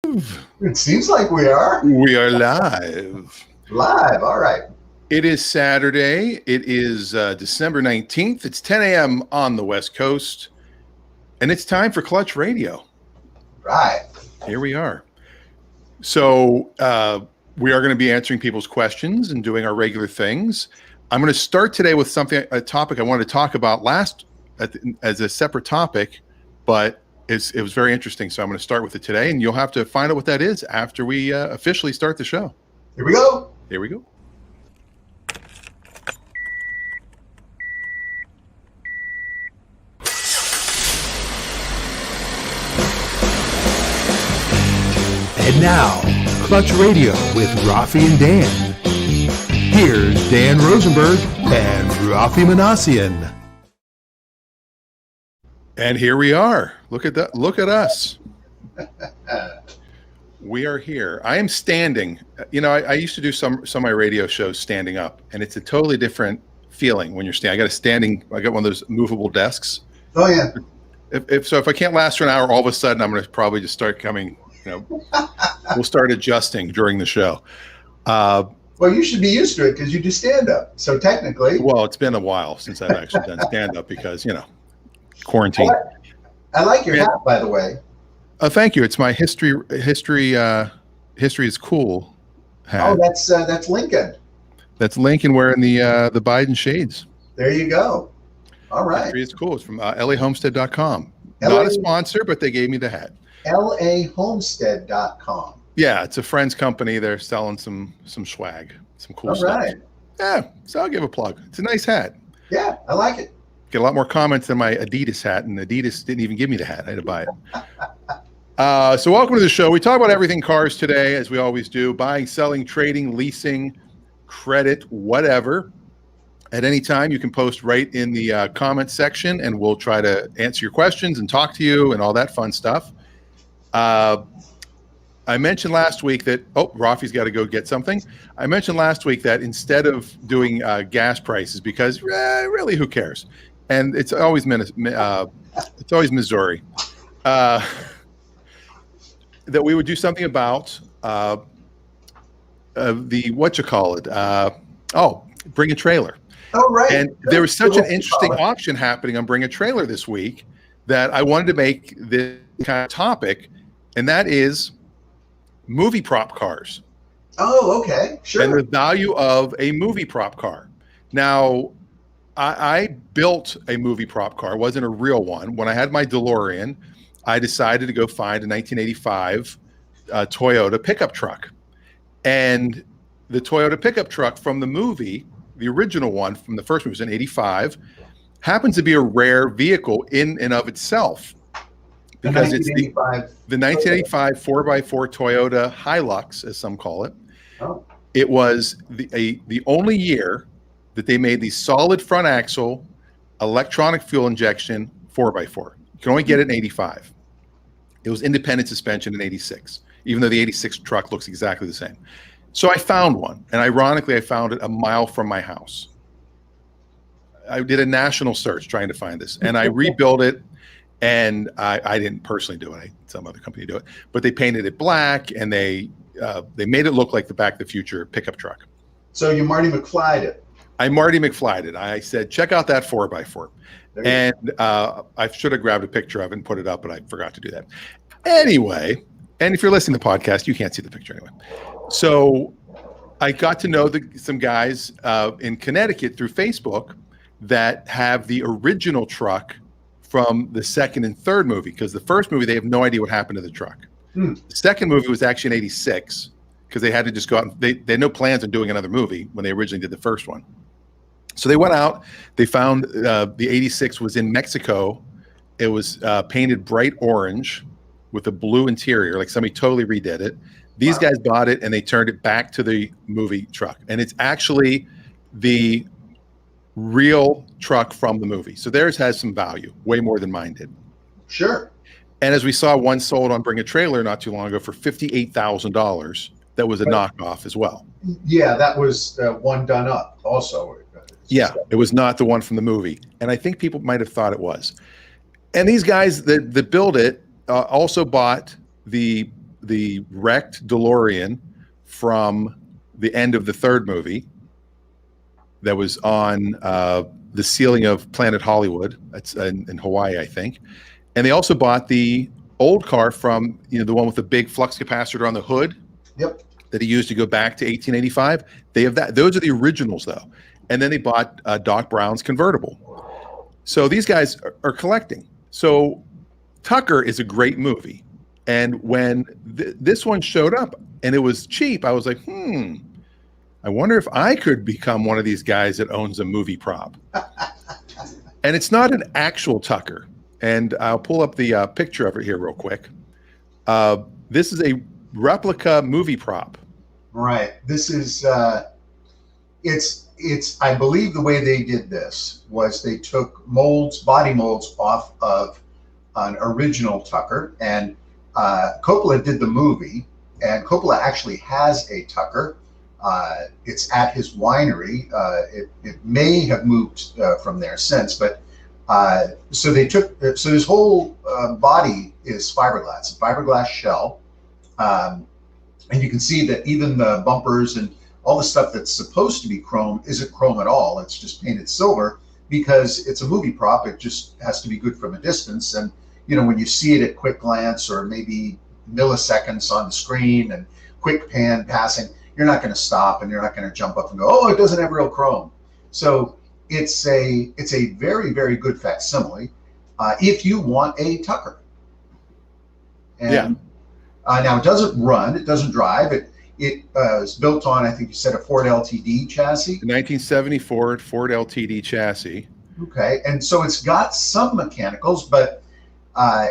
It seems like we are. We are live. Live, all right. It is Saturday. It is December 19th. It's 10 a.m. on the West Coast. And it's time for Clutch Radio. Right. Here we are. So we are going to be answering people's questions and doing our regular things. I'm going to start today with a topic I wanted to talk about as a separate topic, but it was very interesting. So I'm going to start with it today, and you'll have to find out what that is after we officially start the show. Here we go. Here we go. And now, Clutch Radio with Raffi and Dan. Here's Dan Rosenberg and Raffi Manassian. And here we are. Look at that. Look at us. We are here. I am standing. You know, I used to do some of my radio shows standing up, and it's a totally different feeling when you're standing. I got one of those movable desks. Oh yeah. If I can't last for an hour, all of a sudden I'm going to probably just start coming. We'll start adjusting during the show. Well, you should be used to it because you do stand up. So technically. Well, it's been a while since I've actually done stand up because quarantine. I like your hat, by the way. Thank you. It's my history is cool hat. Oh, that's Lincoln. That's Lincoln wearing the Biden shades. There you go. All right. History is cool. It's from lahomestead.com. Not a sponsor, but they gave me the hat. lahomestead.com. Yeah, it's a friend's company. They're selling some swag, some cool stuff. All right. Yeah, so I'll give a plug. It's a nice hat. Yeah, I like it. Get a lot more comments than my Adidas hat, and Adidas didn't even give me the hat. I had to buy it. So welcome to the show. We talk about everything cars today, as we always do. Buying, selling, trading, leasing, credit, whatever. At any time, you can post right in the comment section, and we'll try to answer your questions and talk to you and all that fun stuff. I mentioned last week that, Rafi's got to go get something. I mentioned last week that instead of doing gas prices, because really, who cares? And it's always Missouri, that we would do something about Bring a Trailer. Oh, right. And there was such an interesting auction happening on Bring a Trailer this week that I wanted to make this kind of topic, and that is movie prop cars. Oh, okay. Sure. And the value of a movie prop car. Now, I built a movie prop car. It wasn't a real one. When I had my DeLorean, I decided to go find a 1985 Toyota pickup truck. And the Toyota pickup truck from the movie, the original one from the first movie, was in 85, happens to be a rare vehicle in and of itself. Because it's the 1985 4x4 Toyota Hilux, as some call it. Oh. It was the only year that they made the solid front axle, electronic fuel injection 4x4. You can only get it in 85. It was independent suspension in 86, even though the 86 truck looks exactly the same. So I found one, and ironically, I found it a mile from my house. I did a national search trying to find this, and I rebuilt it. And I didn't personally do it. I had some other company do it, but they painted it black, and they made it look like the Back to the Future pickup truck. So you Marty McFly'd it. I Marty McFly'd it. I said, check out that 4x4. And I should have grabbed a picture of it and put it up, but I forgot to do that. Anyway, and if you're listening to the podcast, you can't see the picture anyway. So I got to know some guys in Connecticut through Facebook that have the original truck from the second and third movie, because the first movie, they have no idea what happened to the truck. The second movie was actually in 86, because they had to just go out. They had no plans on doing another movie when they originally did the first one. So they went out, they found the 86 was in Mexico. It was painted bright orange with a blue interior, like somebody totally redid it. These guys bought it, and they turned it back to the movie truck. And it's actually the real truck from the movie. So theirs has some value, way more than mine did. Sure. And as we saw, one sold on Bring a Trailer not too long ago for $58,000. That was a knockoff as well. Yeah, that was one done up also. Yeah, it was not the one from the movie. And I think people might have thought it was. And these guys that build it also bought the the wrecked DeLorean from the end of the third movie that was on the ceiling of Planet Hollywood. That's in Hawaii, I think. And they also bought the old car from, the one with the big flux capacitor on the hood. Yep. That he used to go back to 1885. They have that. Those are the originals, though. And then they bought Doc Brown's convertible. So these guys are collecting. So Tucker is a great movie. And when this one showed up and it was cheap, I was like, I wonder if I could become one of these guys that owns a movie prop. And it's not an actual Tucker. And I'll pull up the picture of it here real quick. This is a replica movie prop. Right. This is it's I believe the way they did this was they took body molds off of an original Tucker, and Coppola did the movie, and Coppola actually has a Tucker. It's at his winery. It may have moved from there since, but so they took so his whole body is fiberglass, a fiberglass shell. And you can see that even the bumpers and all the stuff that's supposed to be chrome isn't chrome at all. It's just painted silver because it's a movie prop. It just has to be good from a distance. And, when you see it at quick glance or maybe milliseconds on the screen and quick pan passing, you're not going to stop and you're not going to jump up and go, oh, it doesn't have real chrome. So it's a very, very good facsimile if you want a Tucker. And, yeah. Now, it doesn't run. It doesn't drive. It was built on, I think you said, a Ford LTD chassis. 1974 Ford LTD chassis. Okay. And so it's got some mechanicals, but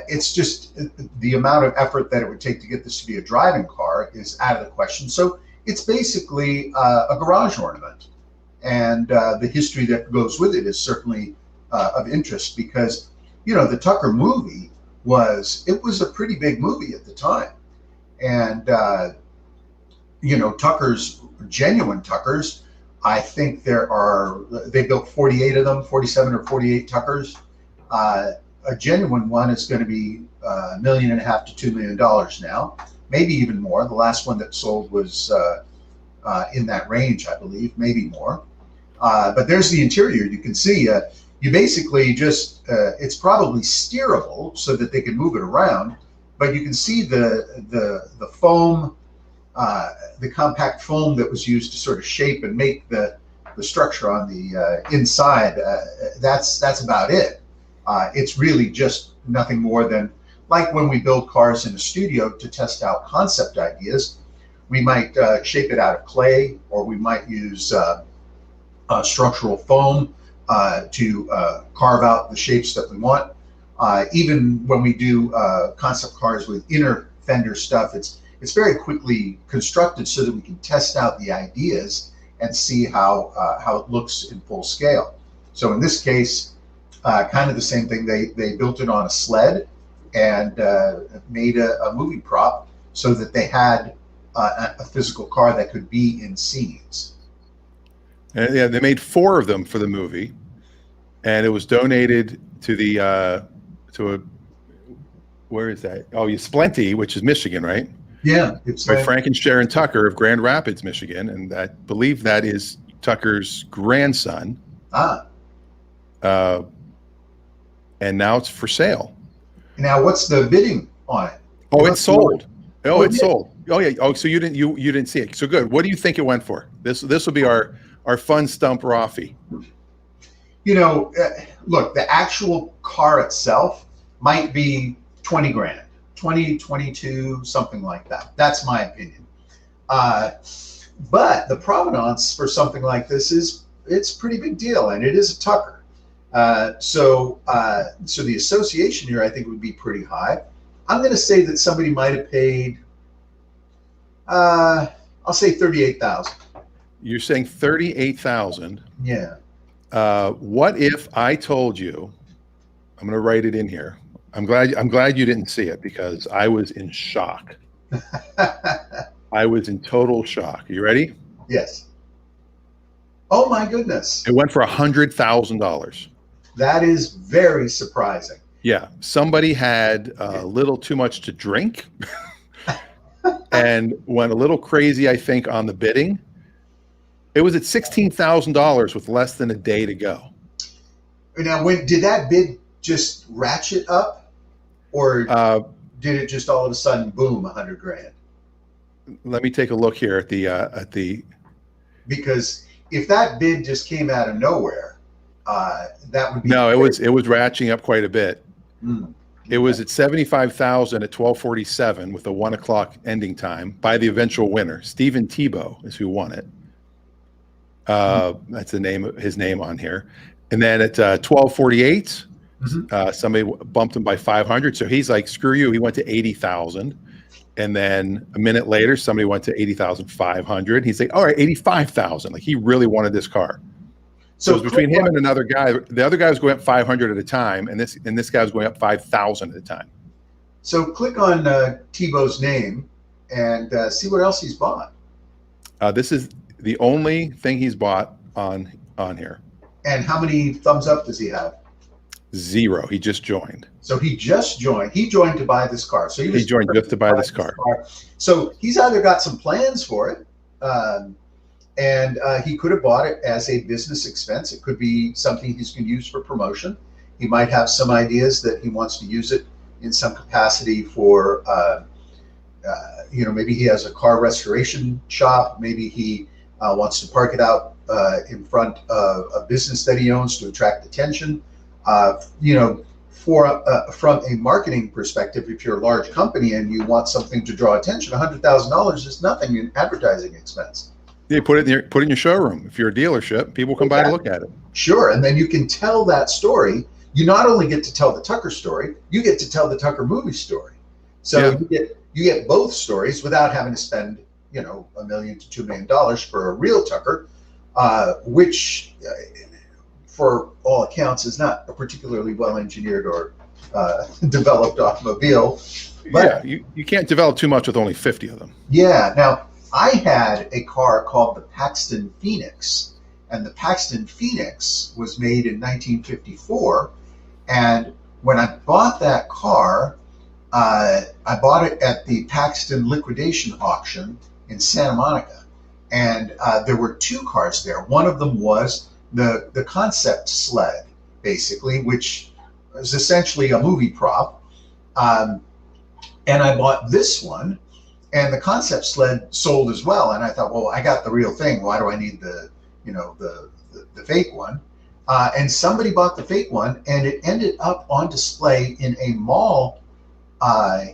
it's just the amount of effort that it would take to get this to be a driving car is out of the question. So it's basically a garage ornament. And the history that goes with it is certainly of interest because, the Tucker movie was a pretty big movie at the time. And, Tuckers, genuine Tuckers, I think they built 48 of them, 47 or 48 Tuckers. A genuine one is going to be $1.5 million to $2 million now, maybe even more. The last one that sold was in that range, I believe, maybe more. But there's the interior. You can see you basically just, it's probably steerable so that they can move it around. But you can see the foam, the compact foam that was used to sort of shape and make the structure on the inside. That's about it. It's really just nothing more than like when we build cars in a studio to test out concept ideas. We might shape it out of clay, or we might use structural foam to carve out the shapes that we want. Even when we do concept cars with inner fender stuff, it's very quickly constructed so that we can test out the ideas and see how it looks in full scale. So in this case, kind of the same thing. They built it on a sled and made a movie prop so that they had a physical car that could be in scenes. And yeah, they made 4 of them for the movie, and it was donated to the where is that? Oh, Splendid, which is Michigan, right? Yeah, it's by Frank and Sharon Tucker of Grand Rapids, Michigan, and I believe that is Tucker's grandson. And now it's for sale. Now, what's the bidding on it? Oh, it's sold. Oh, it's sold. Oh, yeah. Oh, so you didn't see it. So good. What do you think it went for? This will be our fun stump Raffi. Look, the actual car itself might be 20 grand, 20, 22, something like that. That's my opinion. But the provenance for something like this it's a pretty big deal, and it is a Tucker. So the association here, I think, would be pretty high. I'm going to say that somebody might have paid, I'll say $38,000. You're saying $38,000. Yeah. What if I told you? I'm going to write it in here. I'm glad you didn't see it because I was in shock. I was in total shock. Are you ready? Yes. Oh my goodness! It went for $100,000. That is very surprising. Yeah, somebody had a little too much to drink, and went a little crazy, I think, on the bidding. It was at $16,000 with less than a day to go. Now, when did that bid just ratchet up, or did it just all of a sudden boom $100,000? Let me take a look here at the. Because if that bid just came out of nowhere, that would be no. It was ratcheting up quite a bit. Mm. It was at 75,000 at 12:47 with a 1 o'clock ending time by the eventual winner. Stephen Tebow is who won it. That's his name on here. And then at 12:48, somebody bumped him by 500. So he's like, screw you. He went to 80,000. And then a minute later, somebody went to 80,500. He's like, all right, 85,000. Like, he really wanted this car. So it was between him and another guy. The other guy was going up 500 at a time, and this guy was going up 5,000 at a time. So click on Tebow's name and see what else he's bought. This is the only thing he's bought on here. And how many thumbs up does he have? 0. He just joined. So he just joined. He joined to buy this car. So he joined just to buy this car. So he's either got some plans for it, and he could have bought it as a business expense. It could be something he's going to use for promotion. He might have some ideas that he wants to use it in some capacity for, maybe he has a car restoration shop. Maybe he wants to park it out in front of a business that he owns to attract attention. From a marketing perspective, if you're a large company and you want something to draw attention, $100,000 is nothing in advertising expense. Yeah, put it in your showroom. If you're a dealership, people come by to look at it. Sure, and then you can tell that story. You not only get to tell the Tucker story, you get to tell the Tucker movie story. So you get both stories without having to spend $1 million to $2 million for a real Tucker, which for all accounts is not a particularly well engineered or developed automobile. But you can't develop too much with only 50 of them. Yeah. Now, I had a car called the Paxton Phoenix, and the Paxton Phoenix was made in 1954. And when I bought that car, I bought it at the Paxton liquidation auction in Santa Monica. And there were 2 cars there. One of them was the concept sled, basically, which is essentially a movie prop. And I bought this one, and the concept sled sold as well. And I thought, well, I got the real thing. Why do I need the fake one? And somebody bought the fake one, and it ended up on display in a mall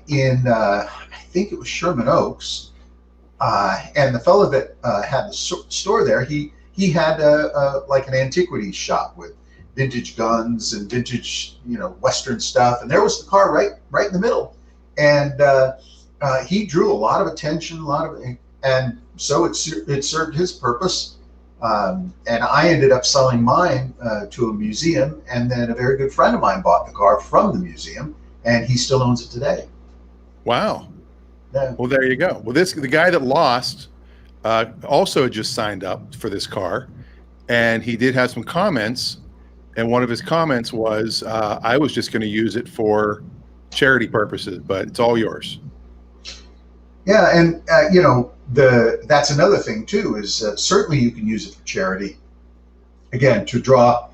in I think it was Sherman Oaks. And the fellow that had the store there, he had like an antiquities shop with vintage guns and vintage Western stuff, and there was the car right in the middle. And he drew a lot of attention, and so it served his purpose. And I ended up selling mine to a museum, and then a very good friend of mine bought the car from the museum, and he still owns it today. Wow. Yeah. Well, there you go. Well, the guy that lost also just signed up for this car, and he did have some comments. And one of his comments was, I was just going to use it for charity purposes, but it's all yours. Yeah, and that's another thing too, is certainly you can use it for charity. Again, to draw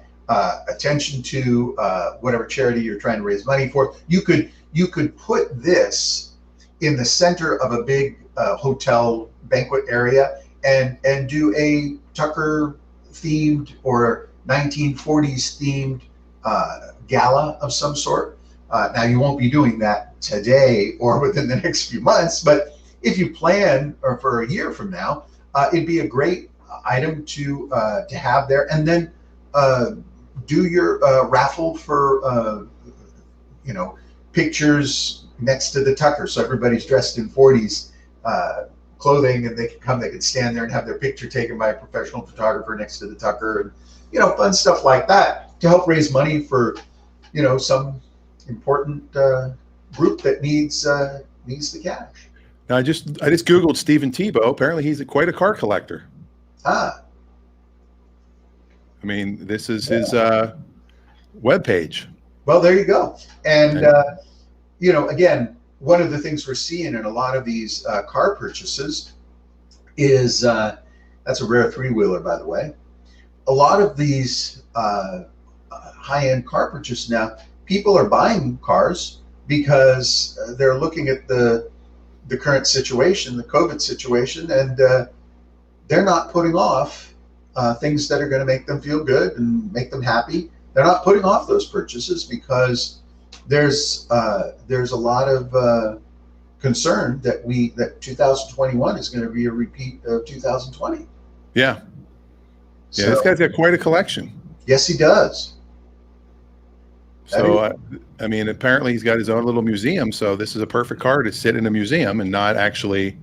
attention to whatever charity you're trying to raise money for. You could put this in the center of a big hotel banquet area and do a Tucker themed or 1940s themed gala of some sort. Now, you won't be doing that today or within the next few months, but if you plan or for a year from now, it'd be a great item to have there. And then do your raffle for pictures next to the Tucker, so everybody's dressed in 40s clothing, and they can stand there and have their picture taken by a professional photographer next to the Tucker, and fun stuff like that to help raise money for some important group that needs the cash. Now, I just Googled Stephen Tebow. Apparently, he's quite a car collector. I mean, this is his webpage. Well, there you go. And again, one of the things we're seeing in a lot of these car purchases is that's a rare three-wheeler, by the way. A lot of these high-end car purchases now, people are buying cars because they're looking at the current situation, the COVID situation, and they're not putting off things that are going to make them feel good and make them happy. They're not putting off those purchases because there's a lot of concern that 2021 is going to be a repeat of 2020. Yeah. Yeah, this guy's got quite a collection. Yes, he does. So, I mean, apparently he's got his own little museum. So this is a perfect car to sit in a museum and not actually.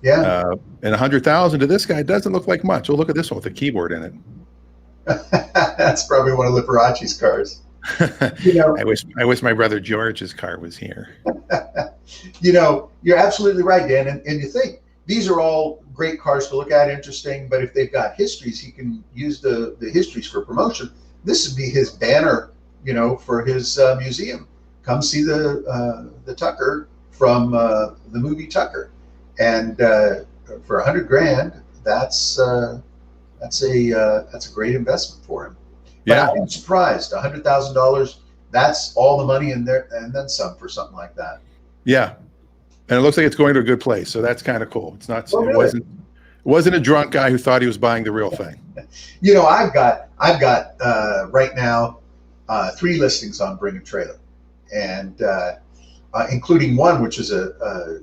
Yeah. And 100,000 to this guy doesn't look like much. Oh, look at this one with a keyboard in it. That's probably one of Liberace's cars. You know, I wish my brother George's car was here. You know, you're absolutely right, Dan. And you think these are all great cars to look at, interesting. But if they've got histories, he can use the histories for promotion. This would be his banner, you know, for his museum. Come see the Tucker from the movie Tucker, and for $100,000, that's a great investment for him. But Yeah. I'm surprised, $100,000. That's all the money in there, and then some for something like that. Yeah. And it looks like it's going to a good place. So that's kind of cool. It's not, Oh, it really? wasn't a drunk guy who thought he was buying the real thing. You know, I've got right now 3 listings on Bring a Trailer, and including one which is a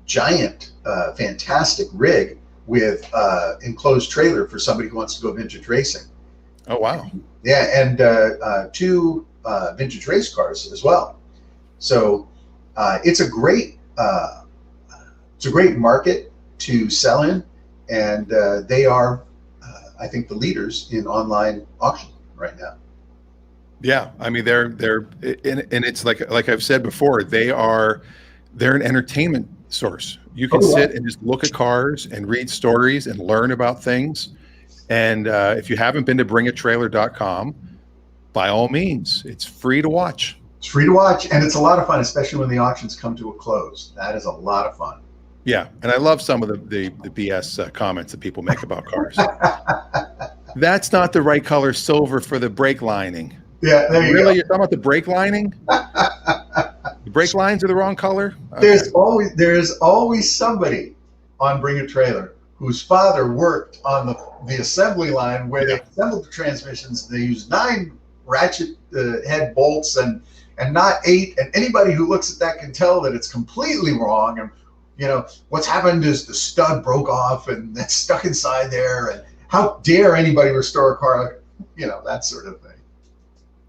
giant, fantastic rig with enclosed trailer for somebody who wants to go vintage racing. Oh, wow. Yeah, and 2 vintage race cars as well. So it's a great market to sell in, and they are, I think, the leaders in online auction right now. Yeah. I mean, they're and it's like I've said before, they're an entertainment source. You can sit and just look at cars and read stories and learn about things. And if you haven't been to bringatrailer.com, by all means, it's free to watch. It's free to watch, and it's a lot of fun, especially when the auctions come to a close. That is a lot of fun. Yeah, and I love some of the BS comments that people make about cars. That's not the right color silver for the brake lining. Yeah, there you Really, go. you're talking about the brake lining? The brake lines are the wrong color? Okay. There is always somebody on Bring a Trailer whose father worked on the assembly line where they assembled the transmissions. They used 9 ratchet head bolts and not 8. And anybody who looks at that can tell that it's completely wrong. And you know what's happened is the stud broke off and it's stuck inside there. And how dare anybody restore a car? You know, that sort of thing.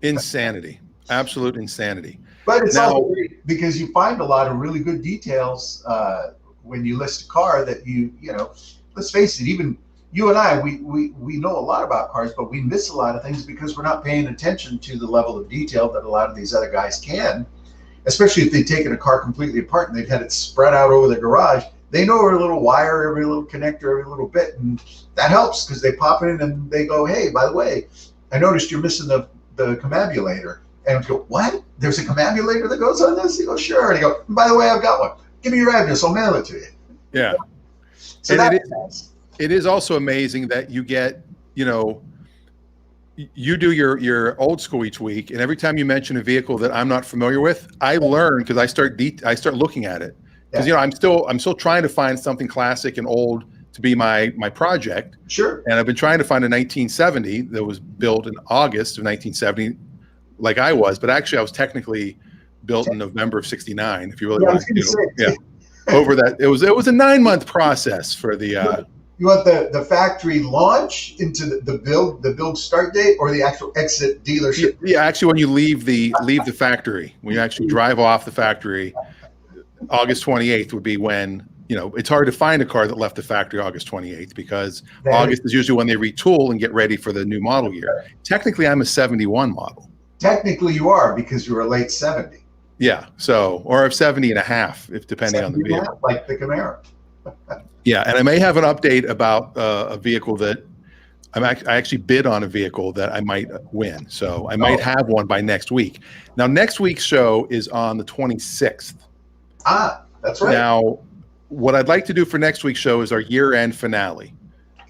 Insanity, absolute insanity. But it's Now- also great because you find a lot of really good details when you list a car that you know. Let's face it, even you and I, we know a lot about cars, but we miss a lot of things because we're not paying attention to the level of detail that a lot of these other guys can. Especially if they've taken a car completely apart and they've had it spread out over the garage. They know every little wire, every little connector, every little bit, and that helps because they pop in and they go, "Hey, by the way, I noticed you're missing the commambulator." And we go, "What? There's a commambulator that goes on this?" You go, "Sure." And you go, "By the way, I've got one. Give me your address. I'll mail it to you." Yeah. So And that's nice. It is also amazing that you get, you know, you do your old school each week, and every time you mention a vehicle that I'm not familiar with, I learn because I start looking at it because you know I'm still trying to find something classic and old to be my project. Sure. And I've been trying to find a 1970 that was built in August of 1970, like I was, but actually I was technically built in November of '69. If you really want to, yeah. Over that, it was a 9-month process for the. You want the factory launch into the build start date, or the actual exit dealership? Yeah, actually, when you leave the factory, when you actually drive off the factory, August 28th would be when, you know, it's hard to find a car that left the factory August 28th because August is usually when they retool and get ready for the new model year. Technically, I'm a 71 model. Technically, you are because you're a late 70. Yeah, so or 70 and a half, if depending on the vehicle. Like the Camaro. Yeah, and I may have an update about a vehicle that I actually bid on a vehicle that I might win. So I might have one by next week. Now, next week's show is on the 26th. Ah, that's right. Now, what I'd like to do for next week's show is our year-end finale.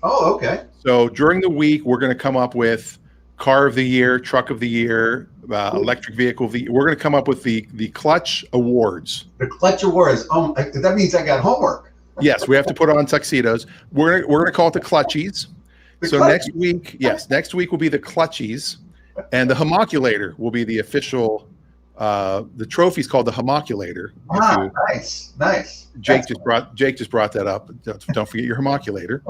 Oh, okay. So during the week, we're going to come up with car of the year, truck of the year, electric vehicle of the year. We're going to come up with the Clutch Awards. The Clutch Awards. Oh, that means I got homework. Yes, we have to put on tuxedos. We're going to call it the Clutchies. Next week will be the Clutchies, and the Homoculator will be the official. The trophy's called the Homoculator. Nice. Jake just brought that up. Don't forget your Homoculator.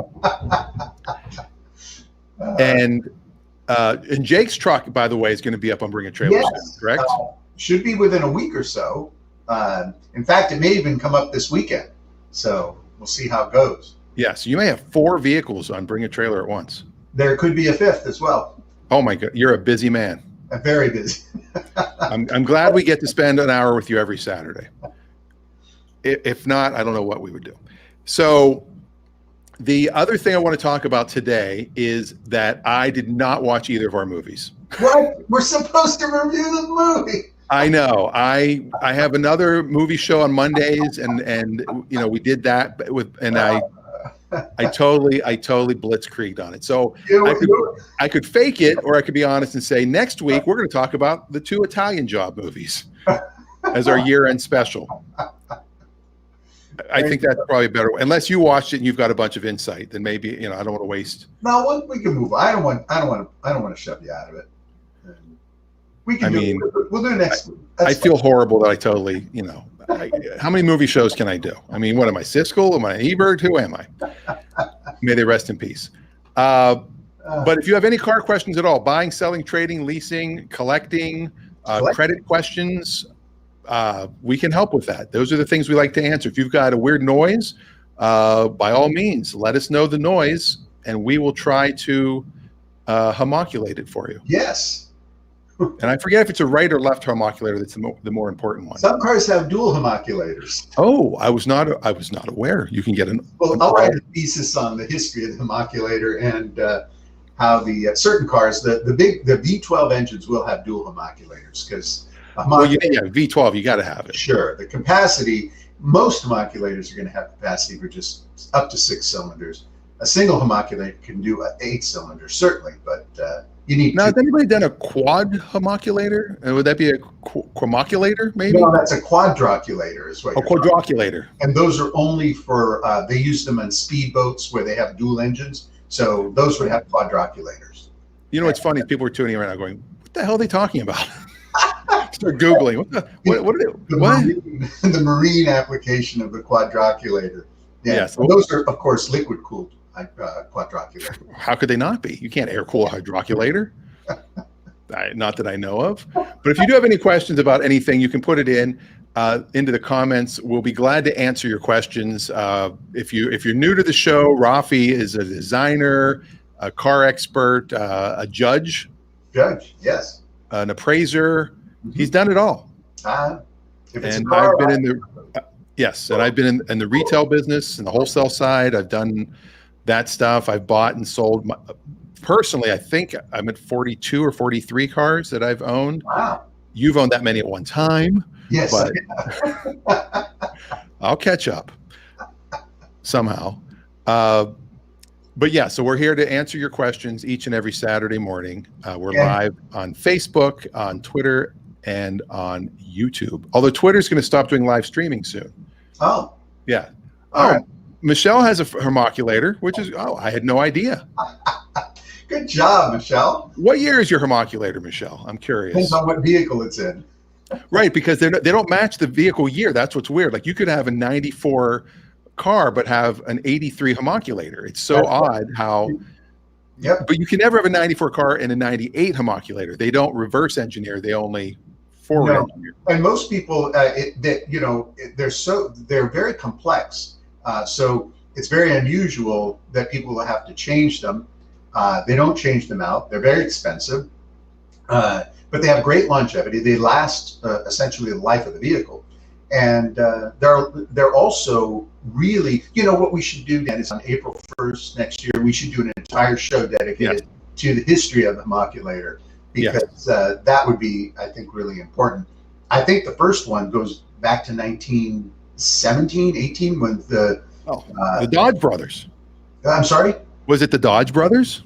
And Jake's truck, by the way, is going to be up on Bring a Trailer soon, correct? Should be within a week or so. In fact, it may even come up this weekend. So we'll see how it goes. Yeah, so you may have 4 vehicles on Bring a Trailer at once. There could be a 5th as well. Oh my God, you're a busy man. I'm very busy. I'm glad we get to spend an hour with you every Saturday. If not, I don't know what we would do. So the other thing I want to talk about today is that I did not watch either of our movies. What? We're supposed to review the movie. I know. I have another movie show on Mondays, and we did that I totally blitzkrieged on it. So I could fake it, or I could be honest and say next week we're going to talk about the 2 Italian Job movies as our year-end special. I think that's probably a better way. Unless you watched it and you've got a bunch of insight, then maybe I don't want to waste. No, we can move on. I don't want to shove you out of it. We can. We'll do it next week. I feel horrible that I totally. How many movie shows can I do? I mean, what am I, Siskel? Am I Ebert? Who am I? May they rest in peace. But if you have any car questions at all, buying, selling, trading, leasing, collecting, credit questions, we can help with that. Those are the things we like to answer. If you've got a weird noise, by all means, let us know the noise, and we will try to homoculate it for you. Yes. And I forget if it's a right or left homoculator that's the more important one. Some cars have dual homoculators. Oh, I was not aware. You can get I'll write a thesis on the history of the homoculator and how the certain cars, the V12 engines will have dual homoculators because. V12, you got to have it. Sure, the capacity. Most homoculators are going to have capacity for just up to 6 cylinders. A single homoculator can do 8 cylinders, certainly, but. You need now, has anybody done a quad homoculator? Would that be a quamoculator, maybe? No, that's a quadroculator is what. A quadroculator. And those are only for, they use them on speedboats where they have dual engines. So those would have quadroculators. You know what's funny is people are tuning in right now going, what the hell are they talking about? Start Googling. The marine application of the quadroculator. Yeah. Yes. Those are, of course, liquid cooled. Quadroculator. How could they not be? You can't air cool a hydroculator. Not that I know of. But if you do have any questions about anything, you can put it into the comments. We'll be glad to answer your questions. If you're new to the show, Raffi is a designer, a car expert, a judge. Yes. An appraiser. Mm-hmm. He's done it all. I've been in the retail business and the wholesale side. I've done that stuff. I've bought and sold. Personally, I think I'm at 42 or 43 cars that I've owned. Wow. You've owned that many at one time. Yes. But I'll catch up somehow. But yeah, so we're here to answer your questions each and every Saturday morning. We're live on Facebook, on Twitter, and on YouTube. Although Twitter's going to stop doing live streaming soon. Oh. Yeah. Michelle has a homoculator, which is, I had no idea. Good job, Michelle. What year is your homoculator, Michelle? I'm curious. Depends on what vehicle it's in. Right, because they don't match the vehicle year. That's what's weird. Like you could have a 94 car, but have an 83 homoculator. It's so odd how. Yep. But you can never have a 94 car and a 98 homoculator. They don't reverse engineer. They only forward engineer. And most people, they're very complex. So it's very unusual that people will have to change them. They don't change them out. They're very expensive, but they have great longevity. They last essentially the life of the vehicle. And they're also really, what we should do, Dan, is on April 1st next year, we should do an entire entire show dedicated to the history of the Hemoculator, because that would be, I think, really important. I think the first one goes back to 1917, 18, when the Dodge brothers. I'm sorry? Was it the Dodge brothers?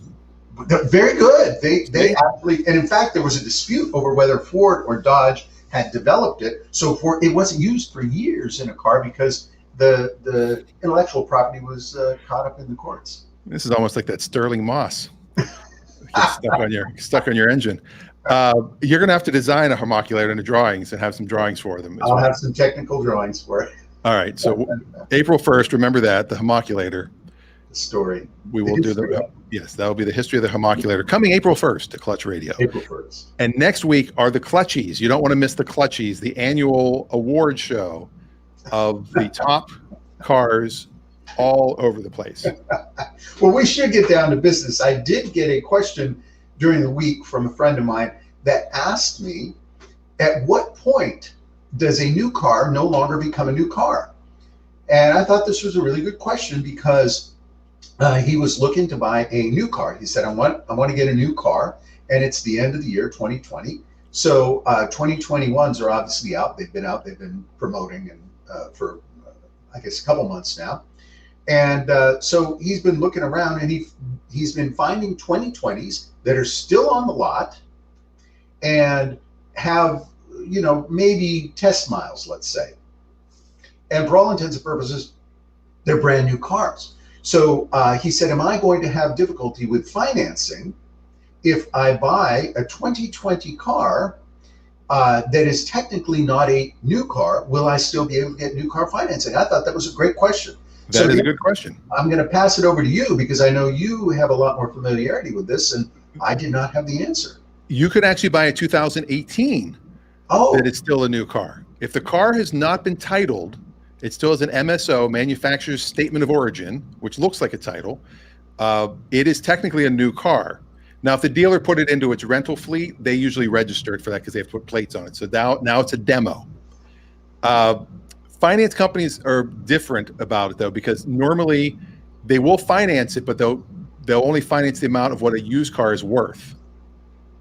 Very good. They actually, and in fact, there was a dispute over whether Ford or Dodge had developed it. So it wasn't used for years in a car because the intellectual property was caught up in the courts. This is almost like that Sterling Moss. stuck on your engine. You're going to have to design a Hemoculator into drawings and have some drawings for them. I'll have some technical drawings for it. All right. So April 1st, remember that, the Hemoculator. The story. We will do yes, that will be the history of the Hemoculator coming April 1st to Clutch Radio. April 1st. And next week are the Clutchies. You don't want to miss the Clutchies, the annual award show of the top cars all over the place. Well, we should get down to business. I did get a question during the week from a friend of mine that asked me, at what point does a new car no longer become a new car? And I thought this was a really good question because he was looking to buy a new car. He said, I want to get a new car, and it's the end of the year, 2020. So 2021s are obviously out. They've been promoting and for, I guess, a couple months now. And so he's been looking around, and he's been finding 2020s that are still on the lot and have, maybe test miles, let's say. And for all intents and purposes, they're brand new cars. So he said, am I going to have difficulty with financing if I buy a 2020 car that is technically not a new car? Will I still be able to get new car financing? I thought that was a great question. That is a good question. I'm going to pass it over to you because I know you have a lot more familiarity with this, and I did not have the answer. You could actually buy a 2018 that is still a new car. If the car has not been titled, it still has an MSO, Manufacturer's Statement of Origin, which looks like a title. It is technically a new car. Now, if the dealer put it into its rental fleet, they usually register it for that because they have to put plates on it. So now it's a demo. Finance companies are different about it, though, because normally they will finance it, but they'll only finance the amount of what a used car is worth.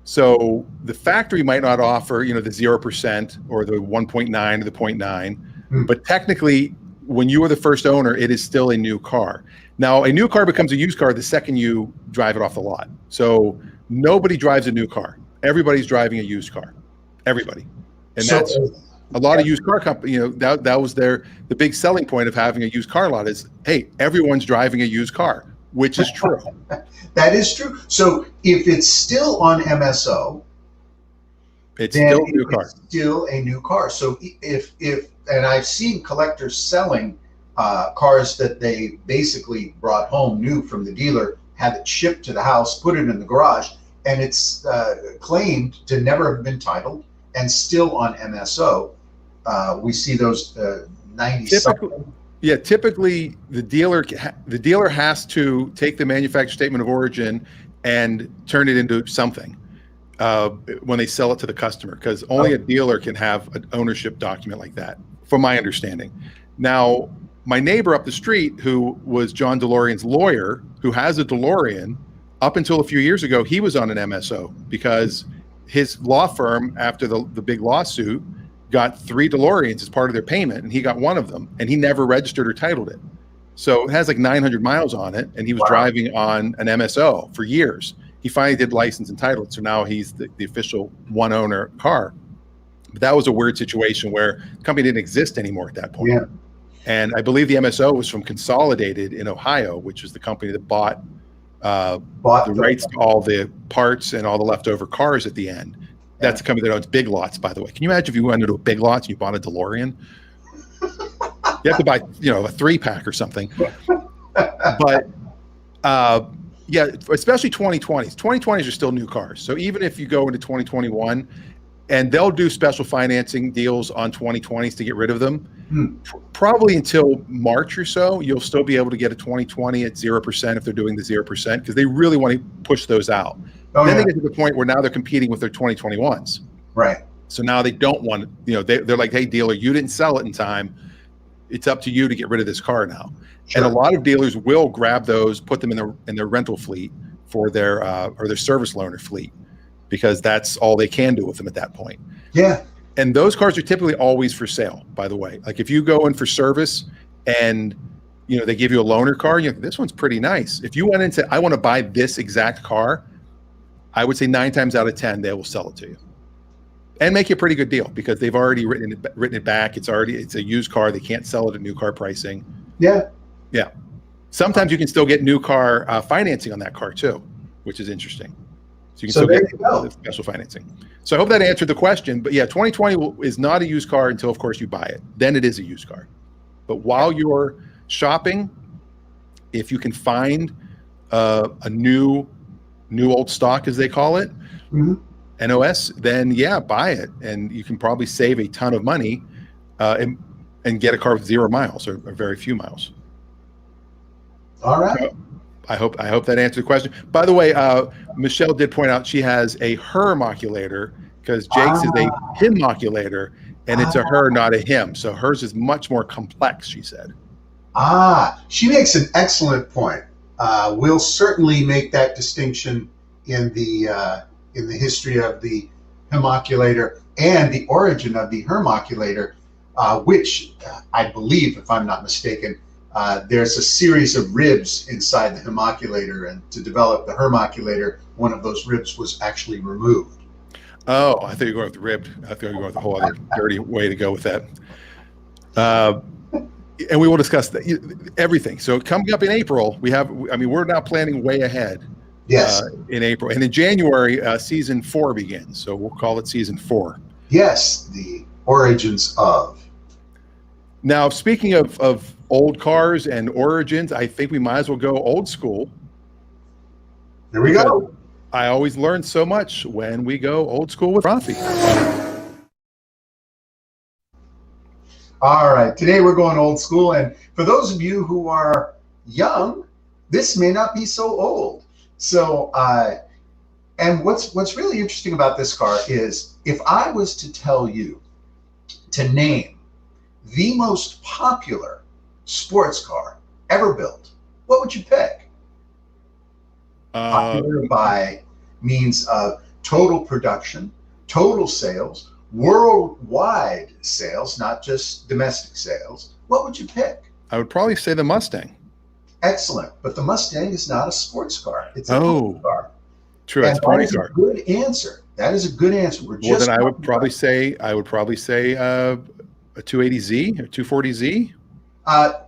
So the factory might not offer, the 0% or the 1.9 or the 0.9, but technically, when you are the first owner, it is still a new car. Now, a new car becomes a used car the second you drive it off the lot. So nobody drives a new car. Everybody's driving a used car. Everybody. And that's a lot of used car companies, that was the big selling point of having a used car lot is, hey, everyone's driving a used car, which is true. That is true. So if it's still on MSO, it's still a new car. It's still a new car. So if and I've seen collectors selling cars that they basically brought home new from the dealer, have it shipped to the house, put it in the garage, and it's claimed to never have been titled and still on MSO. We see those 90-something. Yeah, typically the dealer has to take the manufacturer statement of origin and turn it into something when they sell it to the customer, because only a dealer can have an ownership document like that, from my understanding. Now, my neighbor up the street, who was John DeLorean's lawyer, who has a DeLorean, up until a few years ago, he was on an MSO because his law firm, after the big lawsuit, got 3 DeLoreans as part of their payment, and he got one of them, and he never registered or titled it. So it has like 900 miles on it, and he was driving on an MSO for years. He finally did license and title it, so now he's the official one-owner car. But that was a weird situation where the company didn't exist anymore at that point. Yeah. And I believe the MSO was from Consolidated in Ohio, which was the company that bought the rights to all the parts and all the leftover cars at the end. That's a company that owns Big Lots, by the way. Can you imagine if you went into a Big Lots and you bought a DeLorean? You have to buy, a 3-pack or something. But yeah, especially 2020s. 2020s are still new cars. So even if you go into 2021, and they'll do special financing deals on 2020s to get rid of them, probably until March or so, you'll still be able to get a 2020 at 0% if they're doing the 0%, because they really want to push those out. Then they get to the point where now they're competing with their 2021s. Right. So now they don't want, they're like, hey, dealer, you didn't sell it in time. it's up to you to get rid of this car now. Sure. And a lot of dealers will grab those, put them in their rental fleet for their or their service loaner fleet, because that's all they can do with them at that point. Yeah. And those cars are typically always for sale, by the way. Like if you go in for service and they give you a loaner car, this one's pretty nice. If you went in and said, I want to buy this exact car, I would say 9 times out of 10 they will sell it to you and make you a pretty good deal, because they've already written it back. It's a used car. They can't sell it at new car pricing. Yeah. Yeah. Sometimes you can still get new car financing on that car too, which is interesting. So you can still get special financing. So I hope that answered the question. But yeah, 2020 is not a used car until, of course, you buy it. Then it is a used car. But while you're shopping, if you can find a new old stock, as they call it, NOS, then yeah, buy it, and you can probably save a ton of money and get a car with 0 miles or very few miles. All right. So I hope that answered the question. By the way, Michelle did point out she has a her-moculator, because Jake's is a him-moculator, and it's a her, not a him. So hers is much more complex, she said. She makes an excellent point. We'll certainly make that distinction in the history of the hemoculator and the origin of the hermoculator, which I believe, if I'm not mistaken, there's a series of ribs inside the hemoculator, and to develop the hermoculator, one of those ribs was actually removed. Oh, I thought you were going with the ribbed. I thought you were going with a whole other dirty way to go with that. And we will discuss everything. So coming up in April, we're now planning way ahead. Yes. In April. And in January, season 4 begins. So we'll call it season 4. Yes, the origins of. Now, speaking of old cars and origins, I think we might as well go old school. There we go. I always learn so much when we go old school with Raffi. All right, today we're going old school, and for those of you who are young, this may not be so old. So, and what's really interesting about this car is, if I was to tell you to name the most popular sports car ever built, what would you pick? Popular by means of total production, total sales, worldwide sales, not just domestic sales. What would you pick? I would probably say the Mustang. Excellent, but the Mustang is not a sports car. It's a pony car. True, it's a pony car. That is a good answer. That is a good answer. Then I would probably say a 280Z or 240Z.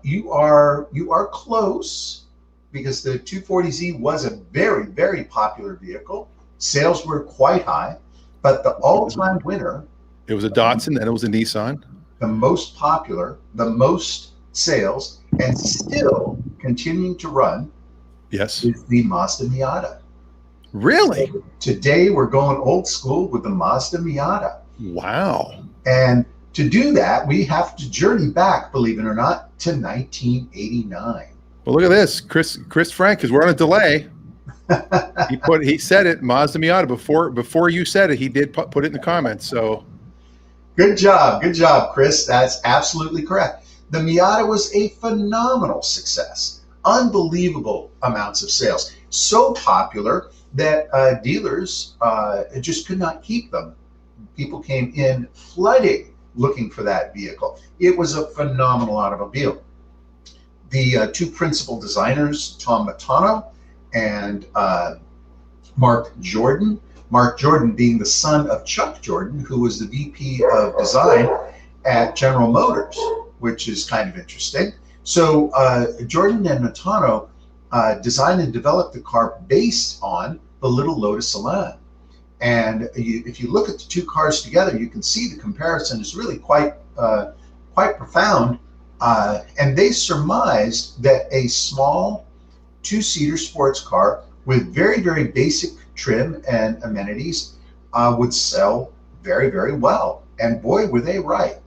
You are close, because the 240Z was a very, very popular vehicle. Sales were quite high, but the all-time winner. It was a Datsun, then it was a Nissan. The most popular, the most sales, and still continuing to run. Yes. Is the Mazda Miata. Really? So today we're going old school with the Mazda Miata. Wow. And to do that, we have to journey back, believe it or not, to 1989. Well, look at this, Chris Frank, because we're on a delay. He said it, Mazda Miata, before you said it. He did put it in the comments. So good job, Chris. That's absolutely correct. The Miata was a phenomenal success, unbelievable amounts of sales, so popular that dealers just could not keep them. People came in flooding looking for that vehicle. It was a phenomenal automobile. The two principal designers, Tom Matano and Mark Jordan being the son of Chuck Jordan, who was the VP of design at General Motors, which is kind of interesting. So Jordan and Matano designed and developed the car based on the Little Lotus Elan. And if you look at the two cars together, you can see the comparison is really quite profound. And they surmised that a small two-seater sports car with very, very basic trim and amenities would sell very, very well. And boy, were they right.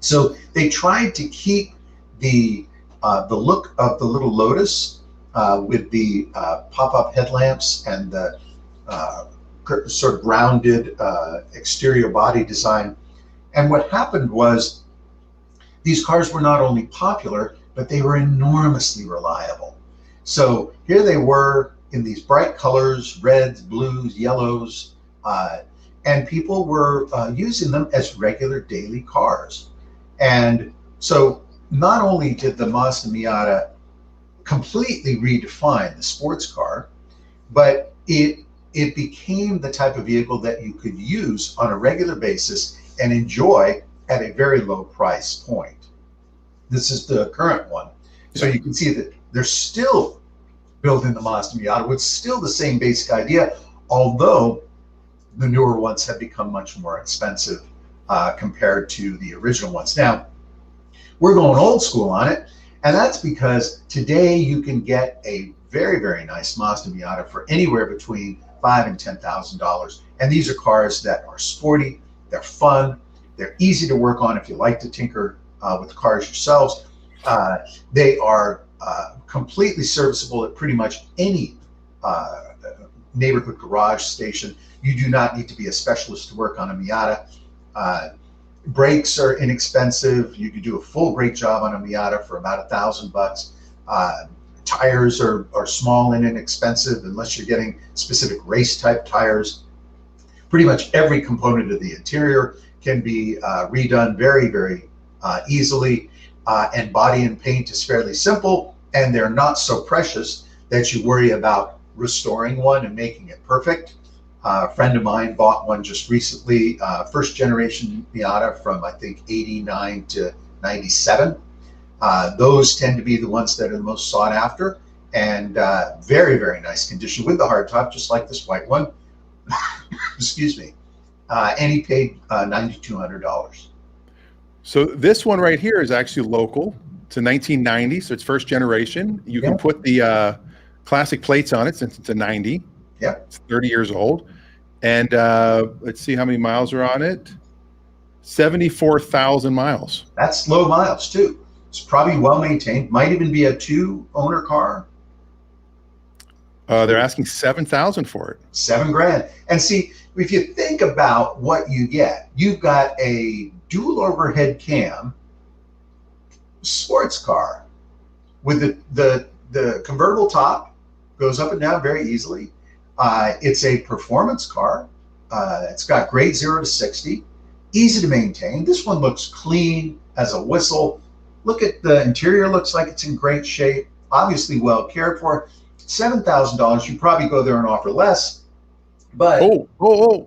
So they tried to keep the look of the Little Lotus with the pop-up headlamps and the sort of grounded exterior body design. And what happened was these cars were not only popular, but they were enormously reliable. So here they were in these bright colors, reds, blues, yellows, and people were using them as regular daily cars. And so not only did the Mazda Miata completely redefine the sports car, but it became the type of vehicle that you could use on a regular basis and enjoy at a very low price point. This is the current one. So you can see that they're still building the Mazda Miata with still the same basic idea, although the newer ones have become much more expensive compared to the original ones. Now, we're going old school on it, and that's because today you can get a very, very nice Mazda Miata for anywhere between $5,000 and $10,000. And these are cars that are sporty, they're fun, they're easy to work on if you like to tinker with the cars yourselves. They are completely serviceable at pretty much any neighborhood garage station. You do not need to be a specialist to work on a Miata. Brakes are inexpensive. You can do a full brake job on a Miata for about $1,000. Tires are small and inexpensive unless you're getting specific race type tires. Pretty much every component of the interior can be redone very, very easily. And body and paint is fairly simple, and they're not so precious that you worry about restoring one and making it perfect. A friend of mine bought one just recently, first generation Miata from I think 89 to 97. Those tend to be the ones that are the most sought after, and very, very nice condition with the hardtop, just like this white one. Excuse me. And he paid $9,200. So this one right here is actually local. It's a 1990, so it's first generation. You can put the classic plates on it since it's a 90. Yeah. It's 30 years old. And let's see how many miles are on it. 74,000 miles. That's low miles too. It's probably well maintained. Might even be a 2-owner car. They're asking $7,000 for it. $7,000. And see, if you think about what you get, you've got a dual overhead cam sports car with the convertible top, goes up and down very easily. It's a performance car. It's got great 0 to 60, easy to maintain. This one looks clean, has a whistle. Look at the interior, looks like it's in great shape, obviously well cared for. $7,000, you probably go there and offer less. But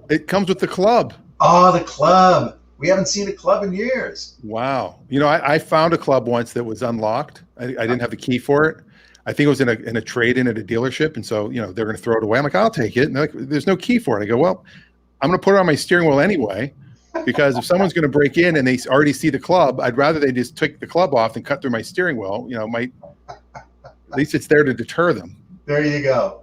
it comes with the club. Oh, the club. We haven't seen a club in years. Wow. You know, I found a club once that was unlocked. I didn't have the key for it. I think it was in a trade-in at a dealership. And so, you know, they're going to throw it away. I'm like, I'll take it. And they're like, there's no key for it. I go, well, I'm going to put it on my steering wheel anyway, because if someone's going to break in and they already see the club, I'd rather they just take the club off and cut through my steering wheel. You know, at least it's there to deter them. There you go.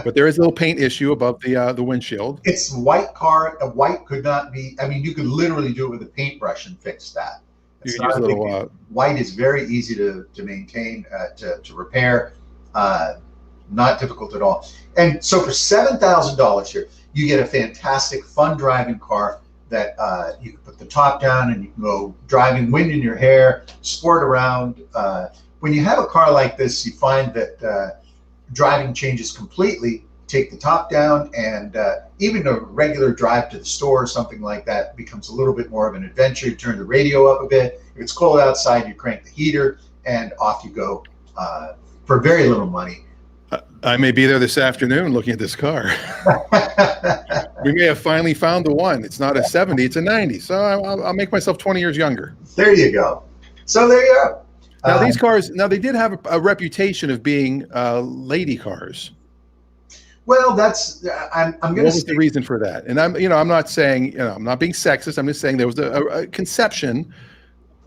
But there is a little paint issue above the windshield. It's a white car. A white could not be. I mean, you could literally do it with a paintbrush and fix that. You can use a little. White is very easy to maintain, to repair. Not difficult at all. And so for $7,000 here, you get a fantastic, fun driving car that you can put the top down and you can go driving, wind in your hair, sport around. When you have a car like this, you find that driving changes completely. Take the top down, and even a regular drive to the store or something like that becomes a little bit more of an adventure. You turn the radio up a bit. If it's cold outside, you crank the heater, and off you go for very little money. I may be there this afternoon looking at this car. We may have finally found the one. It's not a 70, it's a 90. So I'll make myself 20 years younger. There you go. So there you go. Now these cars, they did have a reputation of being lady cars. Well, that's I'm going to. What was the reason for that? And I'm not saying, I'm not being sexist. I'm just saying there was a conception,